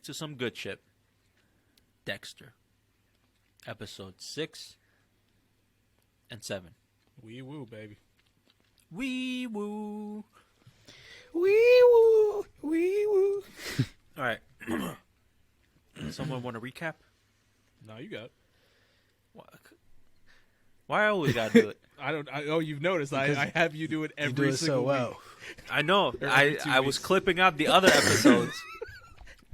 into some good shit. Dexter. Episode 6 and 7. Wee woo, baby. Wee woo. Wee woo. Wee woo. All right. Someone want to recap? No, you got it. Why I always gotta do it? Oh, you've noticed. I have you do it every you do it single so well. week. I know. Every 2 I was weeks. clipping out the other episodes,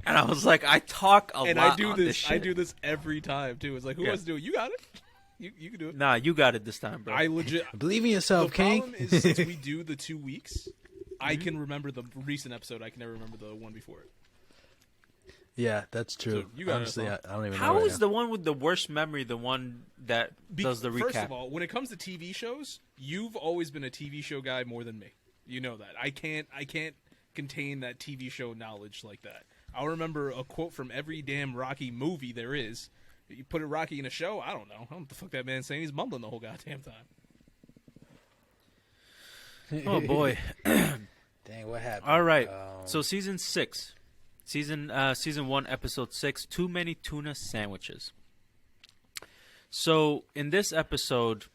and I was like, I talk a And lot I do on this. this shit. I do this every time too. It's like, who Yeah. wants to do it? You got it. You can do it. Nah, you got it this time, bro. I legit. Believe in The yourself, King. problem is, since we do the 2 weeks, I can remember the recent episode. I can never remember the one before it. Yeah, that's true. So you got it, Honestly, I don't even know. How right is now. the one with the worst memory the one that does the recap? First of all, when it comes to TV shows, you've always been a TV show guy more than me. You know that. I can't contain that TV show knowledge like that. I'll remember a quote from every damn Rocky movie there is. You put a Rocky in a show, I don't know. I don't know what the fuck that man's saying. He's mumbling the whole goddamn time. Oh boy! Dang, what happened? All right, so season 6, season 1, episode 6. Too many tuna sandwiches. So in this episode,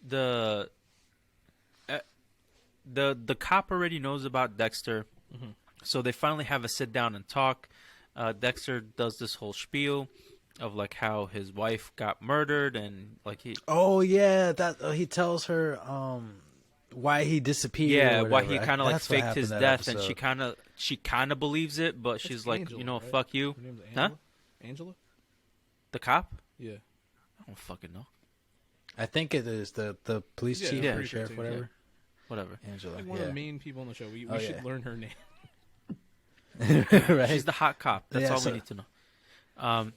the cop already knows about Dexter, so they finally have a sit down and talk. Dexter does this whole spiel of like how his wife got murdered and like he. Oh yeah, that he tells her why he disappeared. Yeah, or why whatever. he kind of like That's what faked happened his that death, episode. and she kind of believes it, but That's she's like, Angela, you know, right? fuck you. Her name's Huh? Angela? Angela? The cop? Yeah. I don't fucking know. I think it is the police Yeah, chief I'm or pretty sure sheriff, too, whatever. Whatever. Angela. Like one of the main people on the show. We Oh, should yeah. learn her name. Right. She's the hot cop. That's Yeah, all so- we need to know.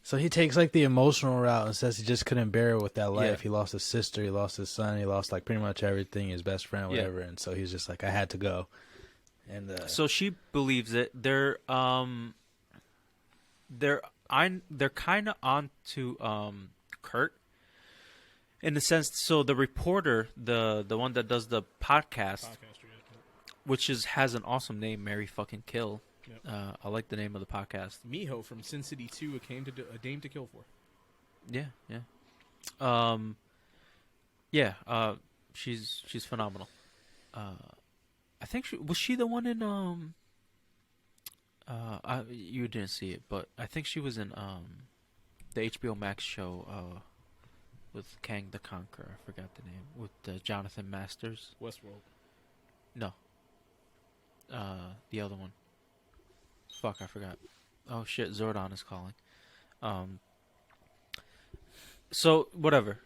So he takes like the emotional route and says he just couldn't bear it with that life. Yeah. He lost his sister, he lost his son, he lost like pretty much everything, his best friend, Yeah. whatever. And so he's just like, I had to go. And So she believes it. They're kind of on to Curt in the sense. So the reporter, the one that does the podcast, which has an awesome name, Mary fucking Kill. Yep. I like the name of the podcast. Miho from Sin City 2, a Dame to Kill For. Yeah. She's phenomenal. I think was she the one in you didn't see it, but I think she was in the HBO Max show with Kang the Conqueror. I forgot the name, with Jonathan Masters. Westworld. No. The other one. Fuck, I forgot. Oh shit, Zordon is calling. So whatever.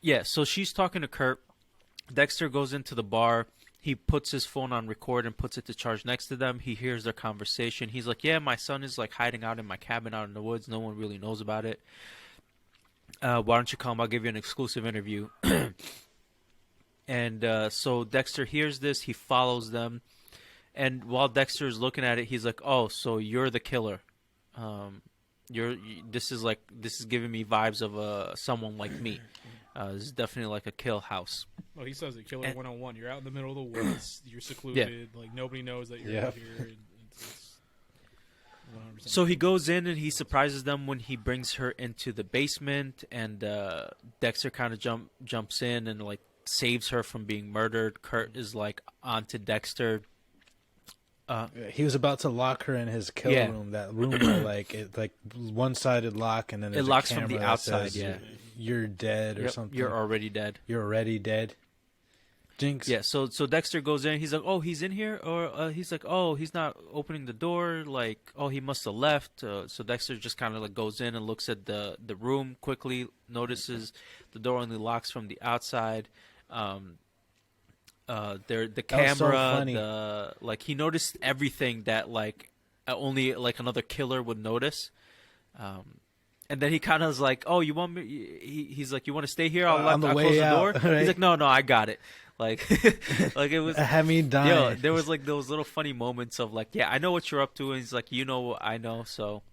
Yeah, so she's talking to Curt. Dexter goes into the bar. He puts his phone on record and puts it to charge next to them. He hears their conversation. He's like, yeah, my son is like hiding out in my cabin out in the woods. No one really knows about it. Why don't you come? I'll give you an exclusive interview. And so Dexter hears this. He follows them. And while Dexter is looking at it, he's like, oh, so you're the killer. This is giving me vibes of someone like me. This is definitely like a kill house. Well, he says it, killer 101. You're out in the middle of the woods. You're secluded. Like, nobody knows that you're out here. It's 100%. So he goes in and he surprises them when he brings her into the basement, and Dexter kind of jumps in and like saves her from being murdered. Curt is like onto Dexter. he was about to lock her in his kill Yeah. room. That room where like one-sided lock, and then there's It locks a from the camera that outside, says, yeah. You're dead or Yep, something. you're already dead. You're already dead. Jinx. Yeah, so Dexter goes in. He's like, "Oh, he's in here," or he's like, "Oh, he's not opening the door." Like, "Oh, he must have left." So Dexter just kind of like goes in and looks at the room quickly. Notices the door only locks from the outside. The camera, funny. he noticed everything that like only like another killer would notice. And then he kind of was like, "Oh, you want me?" He's like, "You want to stay here? I'll on the close way the door." out, right? He's like, "No, I got it." Like, like it was. Had me dying. Yo, there was like those little funny moments of like, "Yeah, I know what you're up to," and he's like, "You know what I know." So,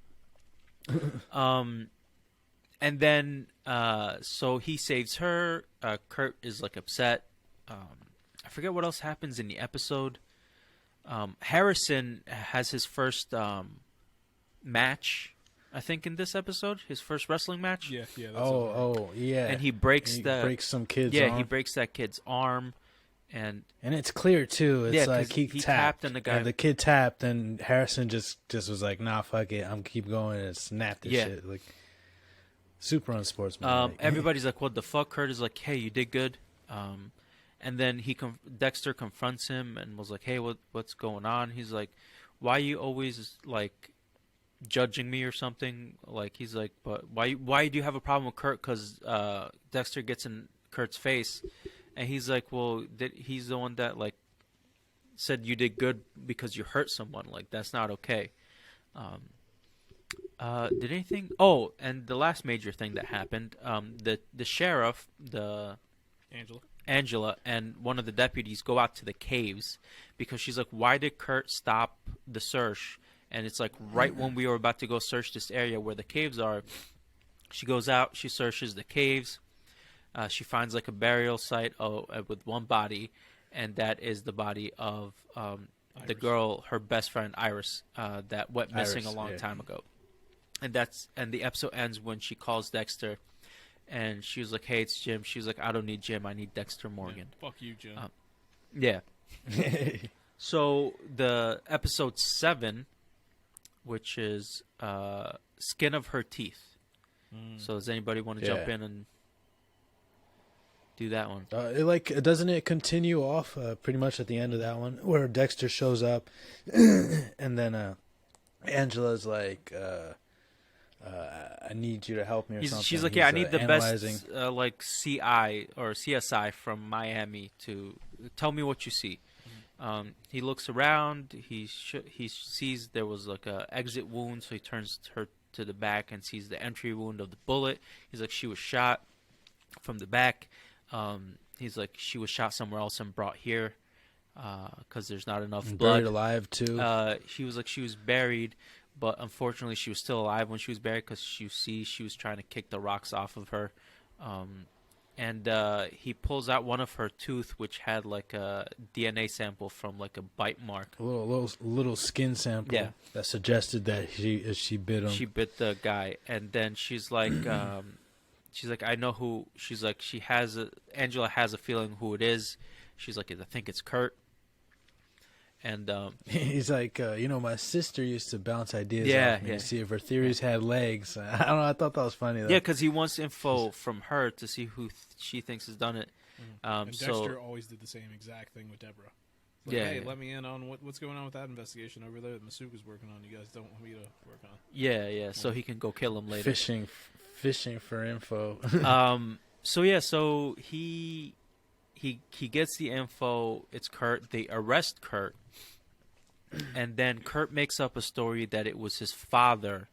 and then so he saves her. Curt is like upset. I forget what else happens in the episode. Harrison has his first match, I think, in this episode. His first wrestling match. Yeah. That's Yeah. And he breaks breaks some kid's Yeah, arm. he breaks that kid's arm, and it's clear too. It's Yeah, like 'cause he he tapped, tapped and the guy- the kid tapped, and Harrison just was like, "Nah, fuck it, I'm keep going," and snapped this Yeah. shit. Like super unsportsmanlike. everybody's like, "What the fuck?" Kurt is like, "Hey, you did good." And then Dexter confronts him and was like, "Hey, what's going on?" He's like, "Why you always like judging me or something?" Like he's like, "But why do you have a problem with Kurt?" Because Dexter gets in Kurt's face, and he's like, "Well, he's the one that like said you did good because you hurt someone. Like that's not okay." Did anything? Oh, and the last major thing that happened, the sheriff, Angela, and one of the deputies go out to the caves because she's like, "Why did Kurt stop the search?" And it's like right when we were about to go search this area where the caves are, she goes out, she searches the caves, she finds like a burial site with one body, and that is the body of the girl, her best friend Iris, that went missing a long time ago. And the episode ends when she calls Dexter. And she was like, "Hey, it's Jim." She was like, "I don't need Jim. I need Dexter Morgan." Yeah, fuck you, Jim. Yeah. So the episode 7, which is Skin of Her Teeth. So does anybody want to jump in and do that one? Doesn't it continue off pretty much at the end of that one where Dexter shows up, and then Angela's like, "I need you to help me," or something. She's like, "Yeah, I need the analyzing. best like CI or CSI from Miami to tell me what you see." He looks around. He sees there was like a exit wound, so he turns her to the back and sees the entry wound of the bullet. He's like, "She was shot from the back." He's like, "She was shot somewhere else and brought here because there's not enough blood." Buried alive too. He was like, "She was buried, but unfortunately she was still alive when she was buried because she was trying to kick the rocks off of her." And he pulls out one of her tooth, which had like a DNA sample from like a bite mark. A little skin sample that suggested that she bit him. She bit the guy, and then she's like, "I know who." She's like, Angela has a feeling who it is. She's like, "I think it's Kurt." And he's like, my sister used to bounce ideas off me to see if her theories had legs. I don't know. I thought that was funny, though. Yeah, because he wants info from her to see who she thinks has done it. And Dexter always did the same exact thing with Deborah. Like, hey, let me in on what's going on with that investigation over there that Masuka's working on. You guys don't want me to work on. Yeah, so he can go kill him later. Fishing for info. So he gets the info. It's Kurt. They arrest Kurt. And then Kurt makes up a story that it was his father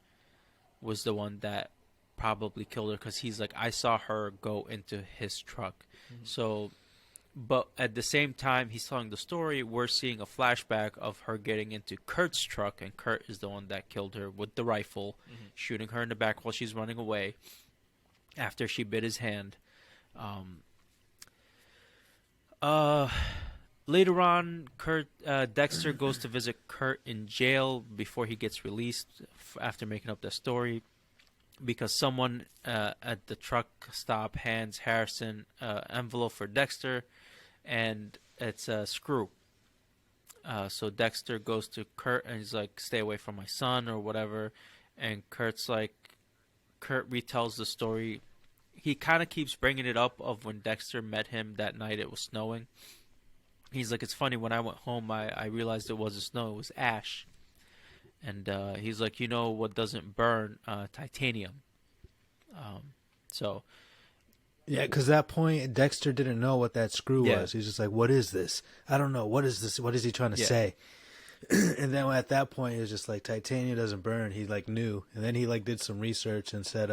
was the one that probably killed her because he's like, "I saw her go into his truck." So, but at the same time he's telling the story, we're seeing a flashback of her getting into Kurt's truck, and Kurt is the one that killed her with the rifle, shooting her in the back while she's running away after she bit his hand. Later on, Dexter goes to visit Kurt in jail before he gets released after making up the story because someone at the truck stop hands Harrison an envelope for Dexter, and it's a screw. So Dexter goes to Kurt and he's like, "Stay away from my son," or whatever. And Kurt retells the story. He kind of keeps bringing it up of when Dexter met him that night. It was snowing. He's like, "It's funny, when I went home, I realized it wasn't snow, it was ash." And he's like, "You know what doesn't burn? Titanium." Yeah, because at that point, Dexter didn't know what that screw was. He's just like, "What is this? I don't know. What is this? What is he trying to say?" And then at that point, he was just like, "Titanium doesn't burn." He like knew, and then he like did some research and said,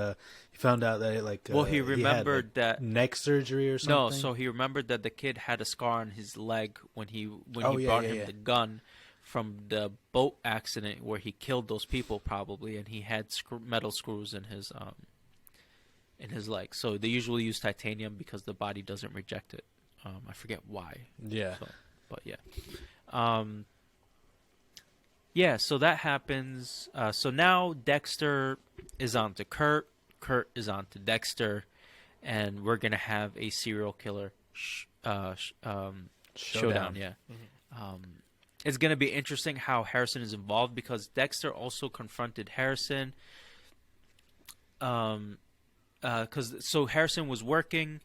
he found out that he remembered he had, that neck surgery or something. No, so he remembered that the kid had a scar on his leg when he brought him the gun from the boat accident where he killed those people probably, and he had metal screws in his leg. So they usually use titanium because the body doesn't reject it. I forget why. Yeah. So, but yeah. Yeah, so that happens. So now Dexter is on to Curt. Curt is on to Dexter, and we're gonna have a serial killer showdown. Yeah, it's gonna be interesting how Harrison is involved because Dexter also confronted Harrison. Because so Harrison was working.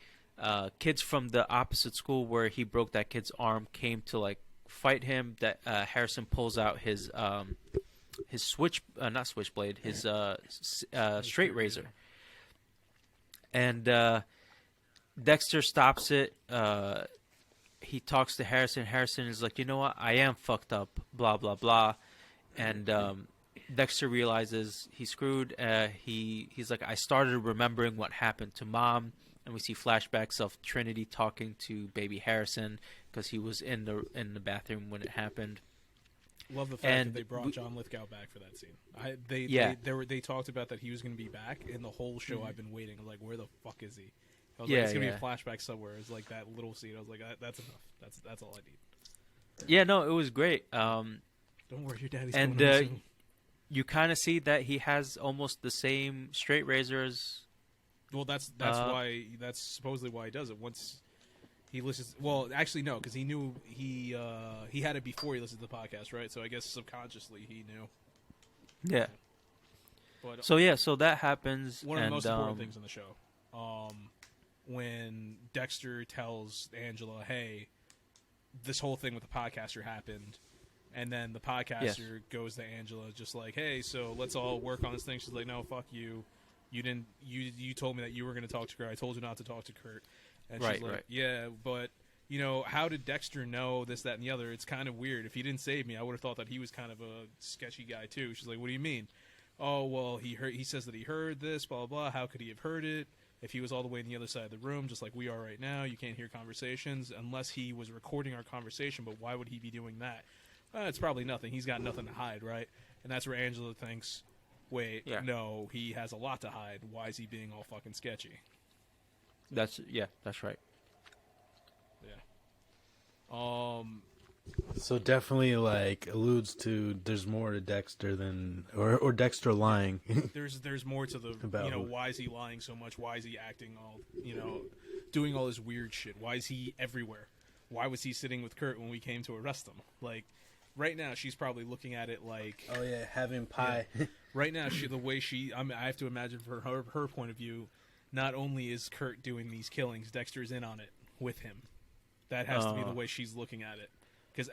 Kids from the opposite school where he broke that kid's arm came to like fight him. That Harrison pulls out his not switchblade, his straight razor, and Dexter stops it. He talks to Harrison. Harrison is like, you know what? I am fucked up. Blah blah blah, and Dexter realizes he's screwed. He's like, I started remembering what happened to Mom. And we see flashbacks of Trinity talking to baby Harrison because he was in the bathroom when it happened. Love the fact that they brought John Lithgow back for that scene. They talked about that he was going to be back, and the whole show I've been waiting. I'm like, where the fuck is he? I was like, it's going to be a flashback somewhere. It's like that little scene. I was like, that's enough. That's all I need. Yeah, no, it was great. Don't worry, your daddy's going home soon. You kind of see that he has almost the same straight razor as. Well, that's supposedly why he does it. Once he listens, well, actually no, because he knew he had it before he listened to the podcast, right? So I guess subconsciously he knew. Yeah. But so that happens. One of the most important things in the show, when Dexter tells Angela, "Hey, this whole thing with the podcaster happened," and then the podcaster goes to Angela, just like, "Hey, so let's all work on this thing." She's like, "No, fuck you. You didn't. You told me that you were going to talk to Curt. I told you not to talk to Curt." And she's like, "Yeah, but how did Dexter know this, that, and the other? It's kind of weird. If he didn't save me, I would have thought that he was kind of a sketchy guy too." She's like, "What do you mean?" "Oh, well, he says that he heard this, blah, blah, blah. How could he have heard it if he was all the way in the other side of the room, just like we are right now? You can't hear conversations unless he was recording our conversation, but why would he be doing that?" It's probably nothing. He's got nothing to hide, right? And that's where Angela thinks, wait, no, he has a lot to hide. Why is he being all fucking sketchy? That's right. Yeah. So definitely like alludes to there's more to Dexter than or Dexter lying. there's more to the about why is he lying so much? Why is he acting all doing all this weird shit? Why is he everywhere? Why was he sitting with Curt when we came to arrest him? Like right now she's probably looking at it like, oh yeah, having pie. Yeah. Right now I have to imagine for her point of view, not only is Curt doing these killings, Dexter's in on it with him. That has to be the way she's looking at it. Because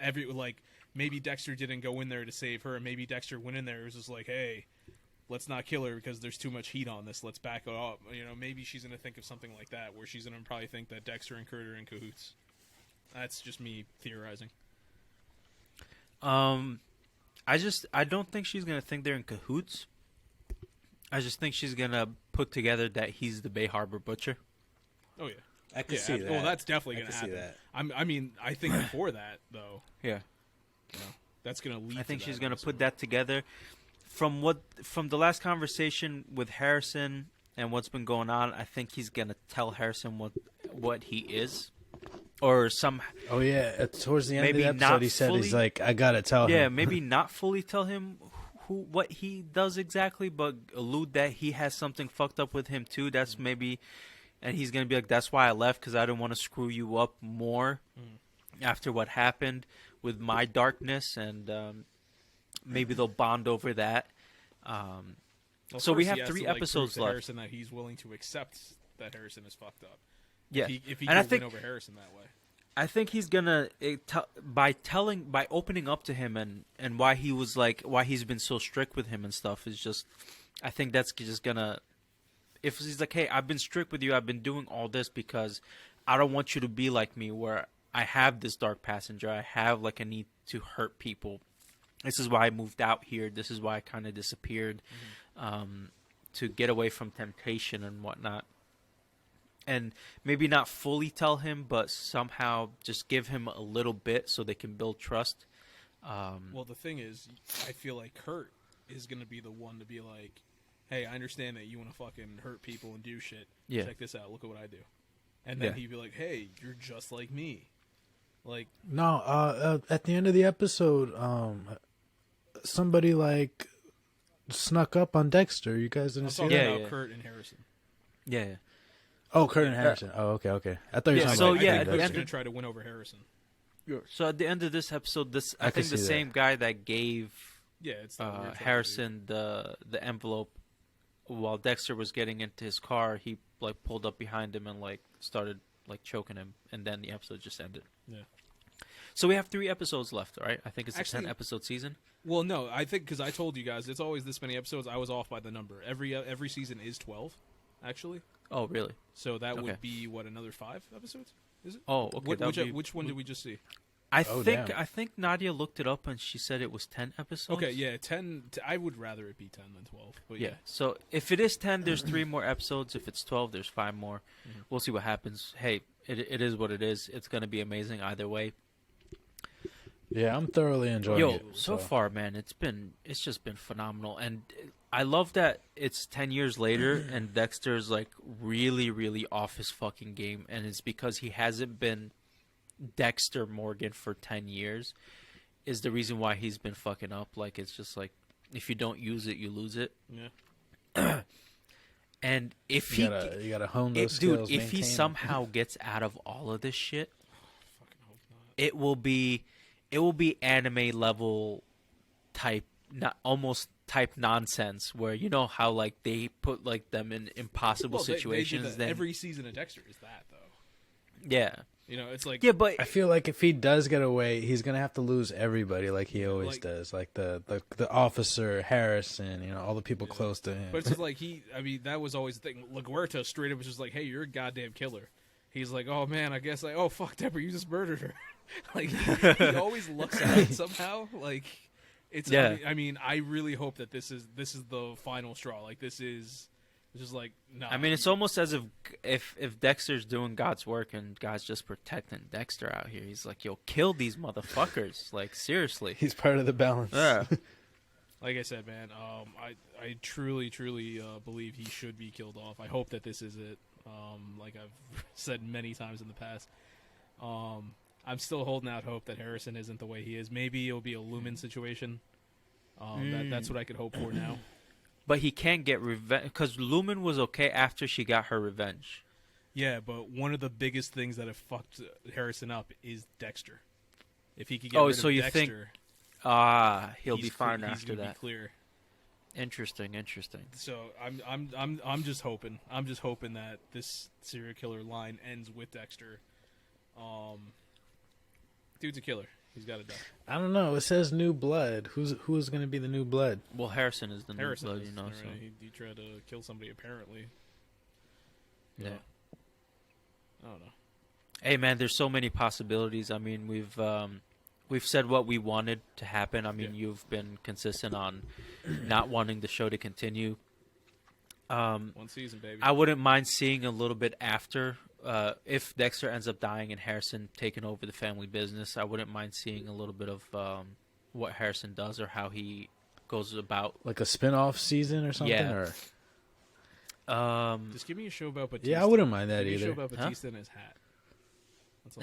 maybe Dexter didn't go in there to save her. Maybe Dexter went in there and was just like, hey, let's not kill her because there's too much heat on this. Let's back it up. Maybe she's going to think of something like that, where she's going to probably think that Dexter and Curt are in cahoots. That's just me theorizing. I don't think she's going to think they're in cahoots. I just think she's going to put together that he's the Bay Harbor Butcher. Oh, yeah. I can see that. Well, that's definitely going to happen. See that. I think before that, though. Yeah. That's going to lead. I think to she's that going to put that together. From the last conversation with Harrison and what's been going on, I think he's going to tell Harrison what he is, or some. Oh yeah, towards the end of maybe the episode, he said he's like, I gotta tell him. Yeah, maybe not fully tell him what he does exactly, but allude that he has something fucked up with him too. That's maybe. And he's going to be like, that's why I left, because I didn't want to screw you up more after what happened with my darkness. And maybe they'll bond over that. So we have 3 episodes left. Harrison that he's willing to accept that Harrison is fucked up. Yeah. If he can win over Harrison that way. I think he's going to, by opening up to him and why he's been so strict with him and stuff, is just, I think that's just going to, if he's like, hey, I've been strict with you, I've been doing all this because I don't want you to be like me, where I have this dark passenger, I have like a need to hurt people. This is why I moved out here. This is why I kind of disappeared, to get away from temptation and whatnot. And maybe not fully tell him, but somehow just give him a little bit so they can build trust. Well, the thing is, I feel like Curt is going to be the one to be like, hey, I understand that you want to fucking hurt people and do shit. Yeah. Check this out. Look at what I do. And then he'd be like, hey, you're just like me. Like, no, at the end of the episode, somebody like snuck up on Dexter. You guys I'm didn't see talking that? Yeah, about yeah. Curt and Harrison. Yeah. Oh, Curt and Harrison. Oh, okay. I thought you were Yeah, talking so, about yeah, Big at the Kurt's Dexter. end going to try to win over Harrison. So at the end of this episode, I could think the see same that. guy that gave Yeah, it's the weird Harrison the envelope while Dexter was getting into his car, he like pulled up behind him and like started like choking him, and then the episode just ended. Yeah. So we have 3 episodes left, right? I think it's Actually- a 10 episode season. Well, no, I think because I told you guys it's always this many episodes. I was off by the number. Every season is 12, actually. Oh, really? So that Okay. would be what, another 5 episodes? Is it? Oh, okay. that would be- Which one did we just see? I Oh, think damn. I think Nadia looked it up and she said it was 10 episodes. Okay, yeah, 10. I would rather it be 10 than 12. But Yeah. So if it is 10, there's 3 more episodes. If it's 12, there's 5 more. We'll see what happens. Hey, it is what it is. It's gonna be amazing either way. Yeah, I'm thoroughly enjoying Yo, it. so far, man, it's just been phenomenal, and I love that it's 10 years later and Dexter's like really, really off his fucking game, and it's because he hasn't been Dexter Morgan for 10 years is the reason why he's been fucking up. Like, it's just like, if you don't use it, you lose it. Yeah. And if You he, gotta hone those dude, skills. if he maintain 'em. somehow gets out of all of this shit, Fucking hope not. it will be anime level type, not almost type nonsense, where you know how like they put like them in impossible Well, they do situations. that. Then Every season of Dexter is that, though. yeah, You know, it's like yeah, but I feel like if he does get away, he's gonna have to lose everybody, like he always Like- does. Like the officer Harrison, all the people close to him. But it's just like that was always the thing. LaGuerta straight up was just like, hey, you're a goddamn killer. He's like, oh man, I guess oh fuck, Deborah, you just murdered her. Like he always looks out somehow. Like it's Yeah. I mean, I really hope that this is the final straw. Like this is just like no. I mean, it's almost as if Dexter's doing God's work and God's just protecting Dexter out here. He's like, yo, kill these motherfuckers. Like, seriously. He's part of the balance. Yeah. Like I said, man, I truly believe he should be killed off. I hope that this is it. Like I've said many times in the past. I'm still holding out hope that Harrison isn't the way he is. Maybe it'll be a Lumen situation. That's what I could hope for now. But he can't get revenge, because Lumen was okay after she got her revenge. Yeah, but one of the biggest things that have fucked Harrison up is Dexter. If he could get rid so of you Dexter, think he'll be fine he's after gonna that. Be clear. Interesting. So I'm just hoping. I'm just hoping that this serial killer line ends with Dexter. Dude's a killer. He's got to die. I don't know. It says New Blood. Who's gonna be the New Blood? Well, Harrison is the new Harrison, blood, is, you know. right? So He tried to kill somebody apparently. yeah. I don't know. Hey, man, there's so many possibilities. I mean, we've said what we wanted to happen. I mean, Yeah. you've been consistent on not wanting the show to continue. One season, baby. I wouldn't mind seeing a little bit after, if Dexter ends up dying and Harrison taking over the family business. I wouldn't mind seeing a little bit of what Harrison does or how he goes about. Like a spin-off season or something? Yeah. Or Just give me a show about Batista. yeah, I wouldn't mind that Give me a show either. about Batista and his hat. That's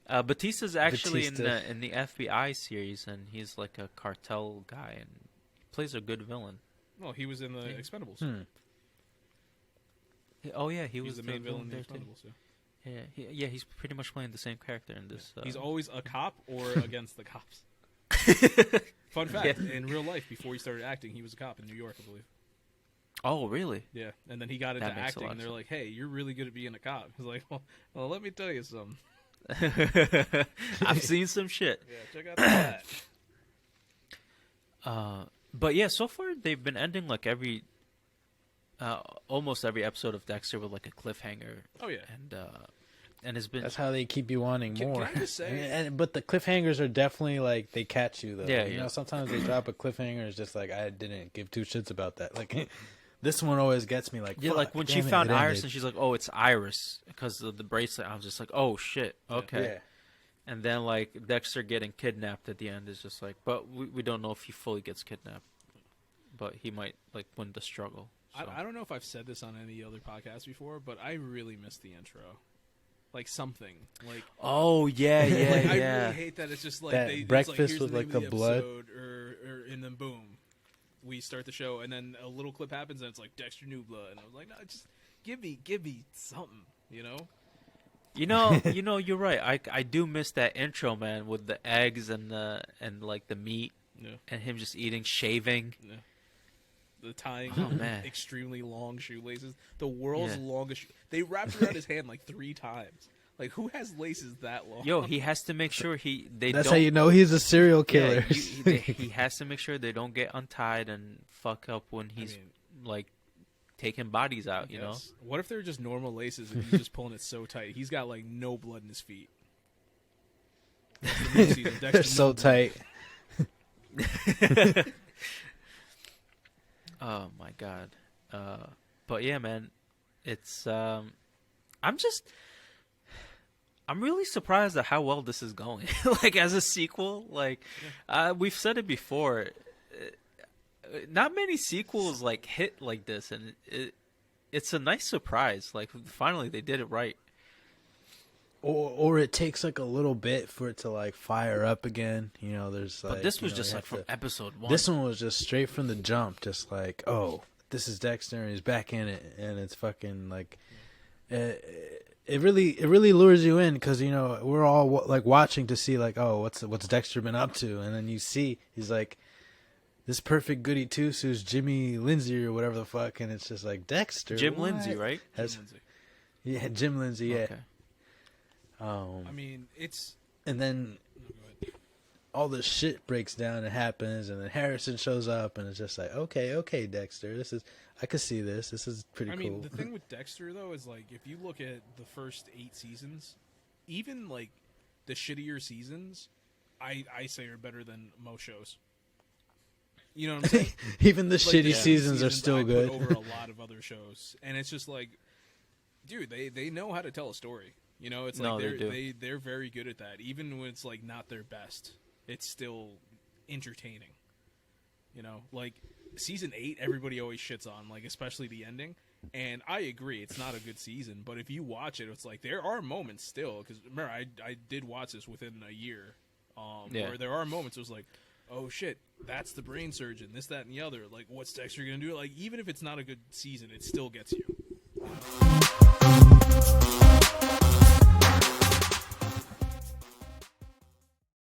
all. Batista's actually Batista. in the FBI series, and he's like a cartel guy and plays a good villain. Well, he was in the Expendables. Oh yeah, he He was was the main villain in the there, too. Expendables. Yeah. Yeah, he's pretty much playing the same character in this. He's always a cop or against the cops. Fun fact: in real life, before he started acting, he was a cop in New York, I believe. Oh really? Yeah, and then he got into That makes a acting, lot and of they're like, "Hey, you're really good at being a cop." He's like, "Well, let me tell you something. I've seen some shit. Yeah, check out that." But yeah, so far they've been ending like almost every episode of Dexter with like a cliffhanger, Oh yeah, and it's been That's how they keep you wanting Can more. I just say- but the cliffhangers are definitely like they catch you though. Yeah, you yeah. know, sometimes they drop a cliffhanger. It's just like I didn't give 2 shits about that. Like this one always gets me. Like yeah, fuck, like when she damn it, found it Iris ended. and she's like, oh, it's Iris because of the bracelet. I was just like, oh shit, okay. Yeah. And then like Dexter getting kidnapped at the end is just like, but we don't know if he fully gets kidnapped, but he might like win the struggle. So. I don't know if I've said this on any other podcast before, but I really miss the intro. like something like. Oh yeah, yeah, Like, I yeah. really hate that it's just like That it's breakfast like, here's with, the name like, of the blood. episode, and then boom, we start the show, and then a little clip happens, and it's like Dexter New Blood, and I was like, no, just give me something, you know. You know, you're right. I do miss that intro, man, with the eggs and like the meat Yeah. and him just eating, shaving. Yeah. The tying Oh, man. extremely long shoelaces. The world's Yeah. longest. They wrapped around his hand like 3 times. Like, who has laces that long? Yo, he has to make sure they That's don't. how you know he's a serial killer. Yeah, he has to make sure they don't get untied and fuck up when he's like taking bodies out. You know. Yes. What if they're just normal laces and he's just pulling it so tight? He's got like no blood in his feet. That's the new season, Dexter They're so New Blood. tight. Oh my god. But yeah, man, it's I'm really surprised at how well this is going. Like as a sequel, like we've said it before, not many sequels like hit like this, and it's a nice surprise. Like finally they did it right. Or it takes like a little bit for it to like fire up again. You know, there's like. But this was you know, just you like have from episode 1. This one was just straight from the jump, just like, oh, this is Dexter and he's back in it, and it's fucking like, it really lures you in because you know we're all like watching to see like, oh, what's Dexter been up to, and then you see he's like this perfect goody two shoes Jimmy Lindsay or whatever the fuck, and it's just like Dexter, Jim what? Lindsay, right? Has- Lindsay. Yeah, Jim Lindsay, yeah. Okay. I mean, it's. And then Go ahead. all this shit breaks down and happens, and then Harrison shows up, and it's just like, okay, Dexter, I could see this. This is pretty I cool. mean, the thing with Dexter though is like if you look at the first 8 seasons, even like the shittier seasons, I say are better than most shows. You know what I'm saying? Even the Like, shitty the seasons are I still put good. over a lot of other shows, and it's just like, dude, they know how to tell a story. You know, it's No, like they do. they're very good at that. Even when it's like not their best, it's still entertaining. You know, like season 8, everybody always shits on, like especially the ending. And I agree, it's not a good season. But if you watch it, it's like there are moments still. Because remember, I did watch this within a year, where there are moments. It was like, oh shit, that's the brain surgeon. This, that, and the other. Like, what's Dexter gonna do? Like, even if it's not a good season, it still gets you.